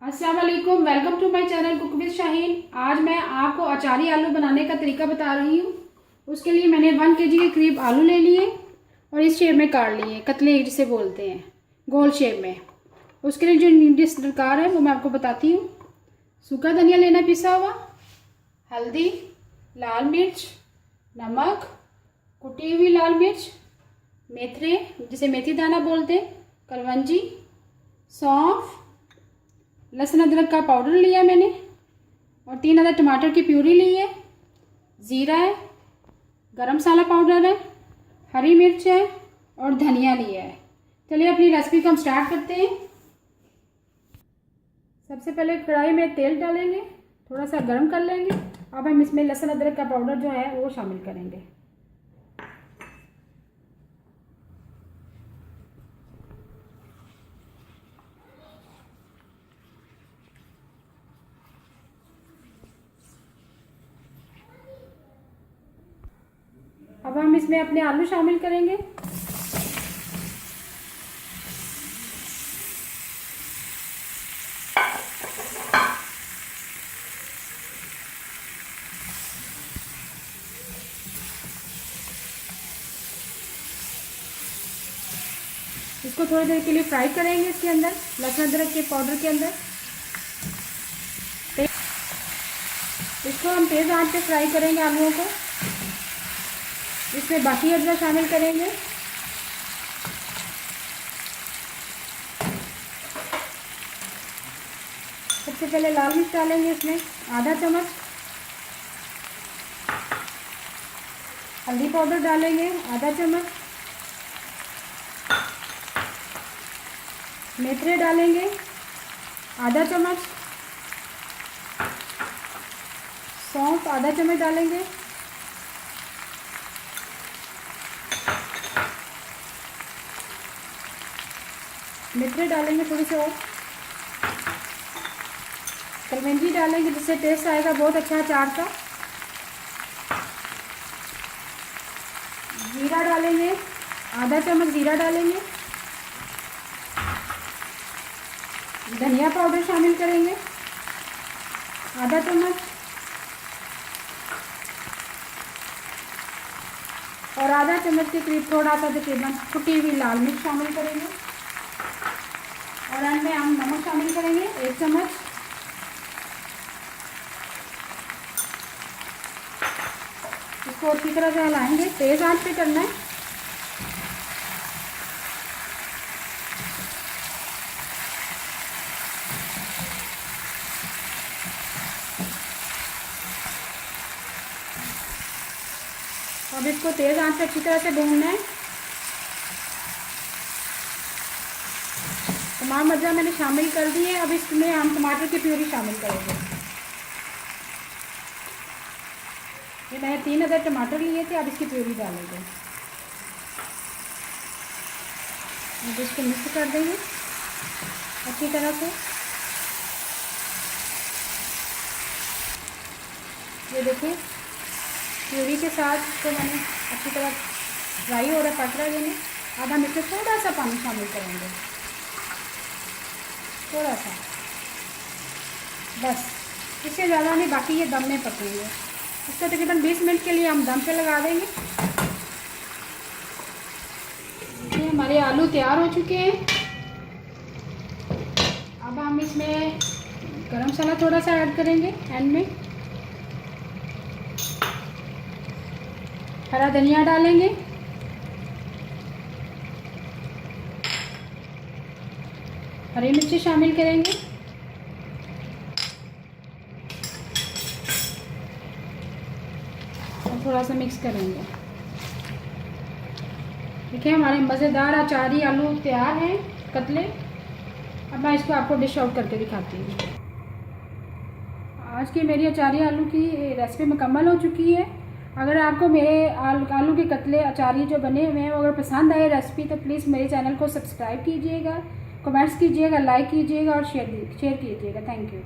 अस्सलाम वालेकुम, welcome to my channel cook with Shaheen. आज मैं आपको अचारी आलू बनाने का तरीका बता रही हूँ। उसके लिए मैंने 1 kg के करीब आलू ले लिए और इस शेप में काट लिए, कतले जिसे बोलते हैं, गोल शेप में। उसके लिए जो इंग्रेडिएंट्स दरकार है वो मैं आपको बताती हूँ। सूखा धनिया लेना पिसा हुआ, हल्दी, लाल मिर्च, नमक, कुटी हुई लाल मिर्च, मेथरे जिसे मेथी दाना बोलते हैं, कलवंजी, सौंफ, लहसुन अदरक का पाउडर लिया मैंने और 3 अदर टमाटर की प्यूरी ली है, ज़ीरा है, गरम मसाला पाउडर है, हरी मिर्च है और धनिया लिया है। चलिए अपनी रेसिपी को हम स्टार्ट करते हैं। सबसे पहले कढ़ाई में तेल डालेंगे, थोड़ा सा गर्म कर लेंगे। अब हम इसमें लहसुन अदरक का पाउडर जो है वो शामिल करेंगे। अब हम इसमें अपने आलू शामिल करेंगे। इसको थोड़ी देर के लिए फ्राई करेंगे इसके अंदर, लहसुन अदरक के पाउडर के अंदर। इसको हम तेज़ आंच पे फ्राई करेंगे आलूओं को। इसमें बाकी अजवा शामिल करेंगे। सबसे पहले लाल मिर्च डालेंगे इसमें आधा चम्मच, हल्दी पाउडर डालेंगे आधा चम्मच, मेथरे डालेंगे आधा चम्मच, सौंफ आधा चम्मच डालेंगे, मेथरे डालेंगे थोड़ी सी और, कलवंजी डालेंगे जिससे टेस्ट आएगा बहुत अच्छा अचार का, जीरा डालेंगे आधा चम्मच, जीरा डालेंगे, धनिया पाउडर शामिल करेंगे आधा चम्मच और आधा चम्मच के करीब थोड़ा सा तकरीबन कुटी हुई लाल मिर्च शामिल करेंगे और अंत में हम नमक शामिल करेंगे 1 चम्मच। इसको अच्छी तरह से हिलाएंगे, तेज आंच पे करना है। अब इसको तेज आंच पे अच्छी तरह से भूनना है। तमाम अज्जा मैंने शामिल कर दिए। अब इसमें हम टमाटर की प्यूरी शामिल करेंगे। ये मैंने 3 अदर टमाटर लिए थे। अब इसकी प्यूरी डालेंगे। अब इसको मिक्स कर देंगे अच्छी तरह से। ये देखिए प्यूरी के साथ इसको मैंने अच्छी तरह फ्राई हो रहा, पक रहा है। अब हम इसमें थोड़ा सा पानी शामिल करेंगे, थोड़ा सा, बस, इससे ज़्यादा नहीं। बाकी ये दम में पकेंगे। इसको तकरीबन 20 मिनट के लिए हम दम पे लगा देंगे। ये हमारे आलू तैयार हो चुके हैं। अब हम इसमें गरम मसाला थोड़ा सा ऐड करेंगे एंड में, हरा धनिया डालेंगे, हरी मिर्ची शामिल करेंगे और थोड़ा सा मिक्स करेंगे। देखिए हमारे मज़ेदार अचारी आलू तैयार हैं, कतले। अब मैं इसको आपको डिश आउट करके दिखाती हूँ। आज की मेरी अचारी आलू की रेसिपी मुकम्मल हो चुकी है। अगर आपको मेरे आलू के कतले अचारी जो बने हुए हैं अगर पसंद आए रेसिपी तो प्लीज़ मेरे चैनल को सब्सक्राइब कीजिएगा, कमेंट्स कीजिएगा, लाइक कीजिएगा और शेयर कीजिएगा। Thank you.